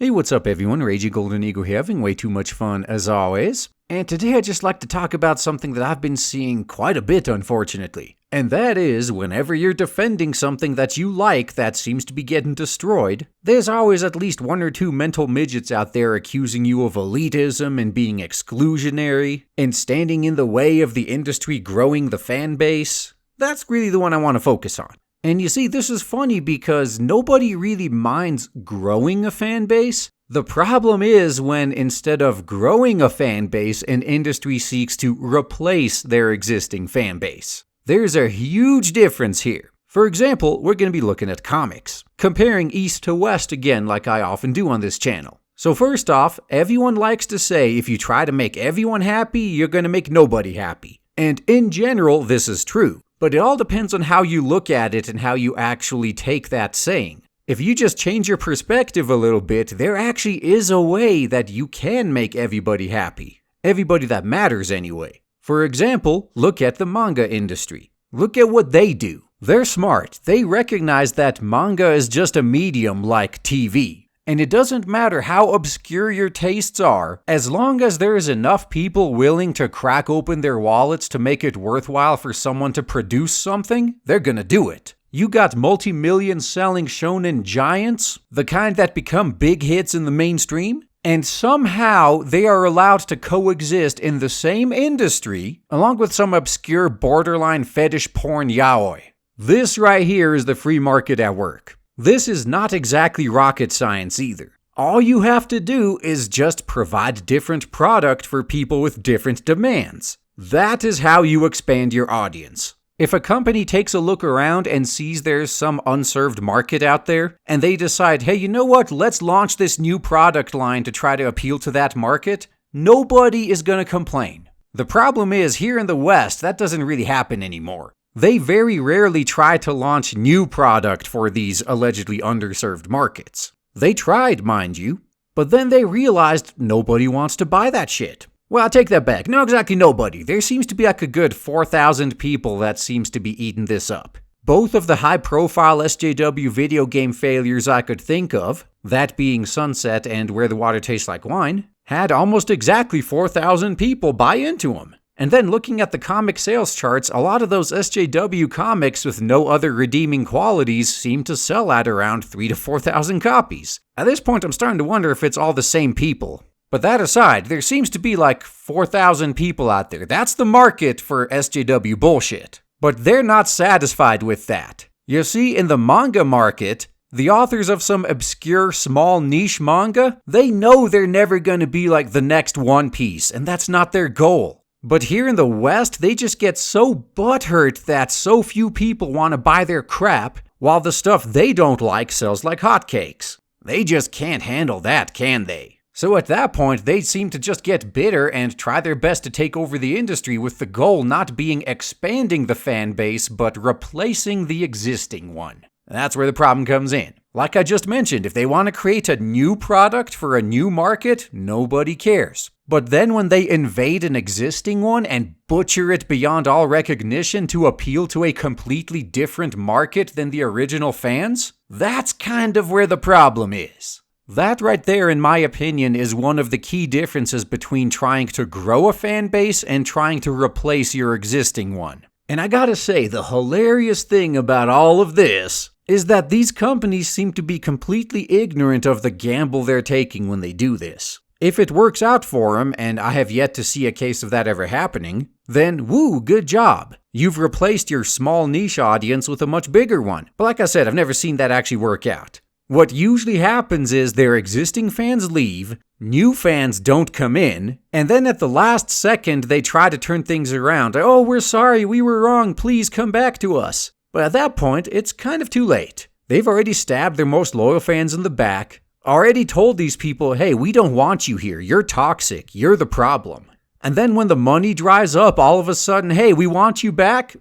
Hey, what's up everyone, Ragey Golden Eagle here, having way too much fun as always. And today I'd just like to talk about something that I've been seeing quite a bit, unfortunately. And that is, whenever you're defending something that you like that seems to be getting destroyed, there's always at least one or two mental midgets out there accusing you of elitism and being exclusionary, and standing in the way of the industry growing the fan base. That's really the one I want to focus on. And you see, this is funny because nobody really minds growing a fan base. The problem is when instead of growing a fan base, an industry seeks to replace their existing fan base. There's a huge difference here. For example, we're going to be looking at comics, comparing East to West again like I often do on this channel. So first off, everyone likes to say if you try to make everyone happy, you're going to make nobody happy. And in general, this is true. But it all depends on how you look at it and how you actually take that saying. If you just change your perspective a little bit, there actually is a way that you can make everybody happy. Everybody that matters anyway. For example, look at the manga industry. Look at what they do. They're smart. They recognize that manga is just a medium like TV. And it doesn't matter how obscure your tastes are, as long as there is enough people willing to crack open their wallets to make it worthwhile for someone to produce something, they're gonna do it. You got multi-million selling shonen giants, the kind that become big hits in the mainstream, and somehow they are allowed to coexist in the same industry, along with some obscure borderline fetish porn yaoi. This right here is the free market at work. This is not exactly rocket science either. All you have to do is just provide different product for people with different demands. That is how you expand your audience. If a company takes a look around and sees there's some unserved market out there, and they decide, hey, you know what, let's launch this new product line to try to appeal to that market, nobody is going to complain. The problem is, here in the West, that doesn't really happen anymore. They very rarely try to launch new product for these allegedly underserved markets. They tried, mind you, but then they realized nobody wants to buy that shit. Well, I take that back. Not exactly nobody. There seems to be like a good 4,000 people that seems to be eating this up. Both of the high-profile SJW video game failures I could think of, that being Sunset and Where the Water Tastes Like Wine, had almost exactly 4,000 people buy into them. And then looking at the comic sales charts, a lot of those SJW comics with no other redeeming qualities seem to sell at around 3,000 to 4,000 copies. At this point, I'm starting to wonder if it's all the same people. But that aside, there seems to be like 4,000 people out there. That's the market for SJW bullshit. But they're not satisfied with that. You see, in the manga market, the authors of some obscure small niche manga, they know they're never going to be like the next One Piece, and that's not their goal. But here in the West, they just get so butthurt that so few people want to buy their crap, while the stuff they don't like sells like hotcakes. They just can't handle that, can they? So at that point, they seem to just get bitter and try their best to take over the industry with the goal not being expanding the fan base, but replacing the existing one. That's where the problem comes in. Like I just mentioned, if they want to create a new product for a new market, nobody cares. But then when they invade an existing one and butcher it beyond all recognition to appeal to a completely different market than the original fans, that's kind of where the problem is. That right there, in my opinion, is one of the key differences between trying to grow a fan base and trying to replace your existing one. And I gotta say, the hilarious thing about all of this is that these companies seem to be completely ignorant of the gamble they're taking when they do this. If it works out for them, and I have yet to see a case of that ever happening, then woo, good job. You've replaced your small niche audience with a much bigger one. But like I said, I've never seen that actually work out. What usually happens is their existing fans leave, new fans don't come in, and then at the last second they try to turn things around. Oh, we're sorry, we were wrong, please come back to us. But at that point, it's kind of too late. They've already stabbed their most loyal fans in the back, already told these people, hey, we don't want you here, you're toxic, you're the problem. And then when the money dries up, all of a sudden, hey, we want you back?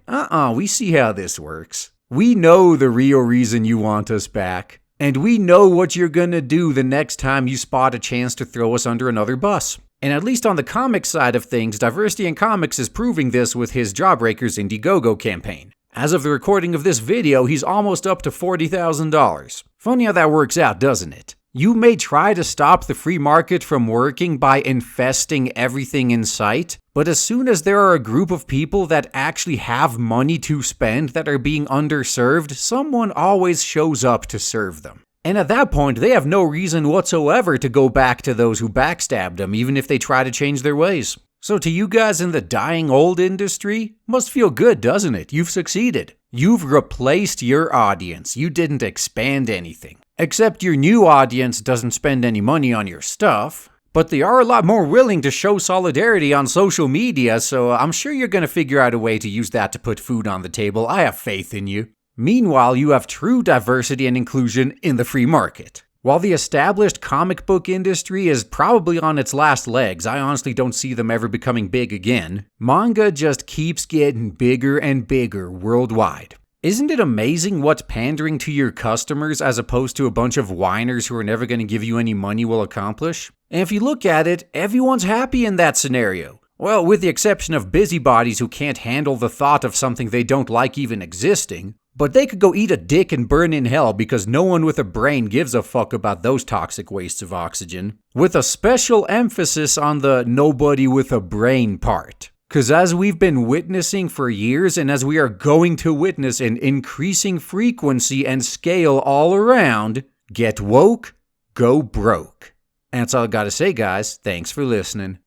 We see how this works. We know the real reason you want us back. And we know what you're gonna do the next time you spot a chance to throw us under another bus. And at least on the comic side of things, Diversity in Comics is proving this with his Jawbreakers Indiegogo campaign. As of the recording of this video, he's almost up to $40,000. Funny how that works out, doesn't it? You may try to stop the free market from working by infesting everything in sight, but as soon as there are a group of people that actually have money to spend that are being underserved, someone always shows up to serve them. And at that point, they have no reason whatsoever to go back to those who backstabbed them, even if they try to change their ways. So to you guys in the dying old industry, must feel good, doesn't it? You've succeeded. You've replaced your audience. You didn't expand anything. Except your new audience doesn't spend any money on your stuff, but they are a lot more willing to show solidarity on social media, so I'm sure you're going to figure out a way to use that to put food on the table. I have faith in you. Meanwhile, you have true diversity and inclusion in the free market. While the established comic book industry is probably on its last legs, I honestly don't see them ever becoming big again, manga just keeps getting bigger and bigger worldwide. Isn't it amazing what pandering to your customers as opposed to a bunch of whiners who are never going to give you any money will accomplish? And if you look at it, everyone's happy in that scenario. Well, with the exception of busybodies who can't handle the thought of something they don't like even existing. But they could go eat a dick and burn in hell because no one with a brain gives a fuck about those toxic wastes of oxygen. With a special emphasis on the nobody with a brain part. Because as we've been witnessing for years and as we are going to witness in increasing frequency and scale all around, get woke, go broke. And that's all I gotta say, guys. Thanks for listening.